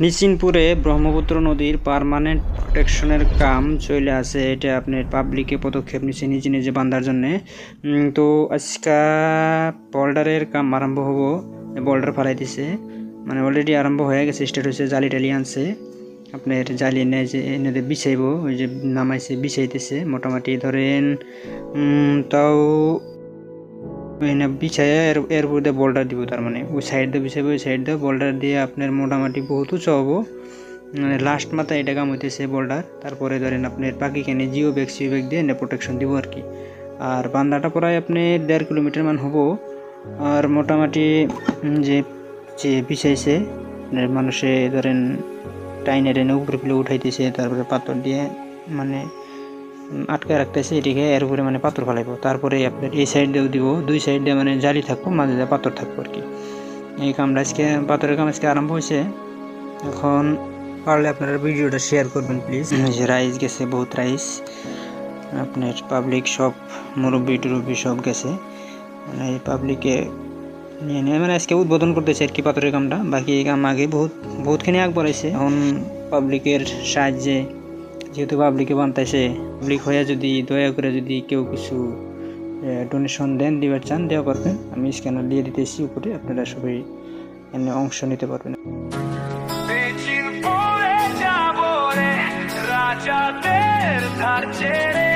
নিচিনপুরে ব্রহ্মপুত্র নদীর পার্মানেন্ট প্রোটেকশনের কাম চলে আছে। এটা আপনার পাবলিকে পদক্ষেপ নিচ্ছে নিজে নিজে বান্ধার জন্যে। তো আজকা বোল্ডারের কাম আরম্ভ হব। বোল্ডার ফালাই দিছে, মানে অলরেডি আরম্ভ হয়ে গেছে, স্টার্ট হয়েছে। জালি টালি আনছে, আপনার জালি এনে যে এনে বিছাইব, ওই যে নামাইছে বিছাইতেছে মোটামুটি ধরেন তাও বিছাই এর উপর দিয়ে বোল্ডার দিব। তার মানে ওই সাইড দিয়ে বিছাইব, ওই সাইড দিয়ে বোল্ডার দিয়ে আপনার মোটামুটি বহুত উঁচু হবো। মানে লাস্ট মাথায় এটা কাম হইতেছে বোল্ডার। তারপরে ধরেন আপনার বাকিখানে জিও ব্যাগ সিও ব্যাগ দিয়ে প্রোটেকশন দিব আর কি। আর বান্দাটা প্রায় আপনি 1.5 কিলোমিটার মান হবো। আর মোটামুটি যে যে বিছাইছে মানুষে ধরেন টাইনের এনে উপরে ফেলে উঠাইতেছে, তারপরে পাথর দিয়ে মানে আটকায় রাখতেছে এটিকে। এর উপরে মানে পাথর ফেলাইব। তারপরে আপনার এই সাইড দিয়েও দিব, দুই সাইড দিয়ে মানে জালি থাকবো, মাঝে দিয়ে পাথর থাকবো আর কি। এই কামটা আজকে পাথরের কাম আজকে আরম্ভ হয়েছে। এখন পারলে আপনারা ভিডিওটা শেয়ার করবেন প্লিজ। যে রাইস গেছে, বহুত রাইস, আপনার পাবলিক সব মুরব্বী টুরব্বী সব গেছে, মানে এই পাবলিকে নিয়ে নিয়ে মানে আজকে উদ্বোধন করতেছে আর কি পাথরের কামটা। বাকি এই কাম আগে বহুতখানি আগ বাড়াইছে। এখন পাবলিকের সাহায্যে, যেহেতু পাবলিকে বানতাইছে, পাবলিক হয়ে যদি দয়া করে যদি কেউ কিছু ডোনেশন দেন, দিবার চান, দেওয়া পারবেন। আমি স্ক্যানার দিয়ে দিতেছি উপরে, আপনারা সবাই এনে অংশ নিতে পারবেন। রাজাদের ধার ছেড়ে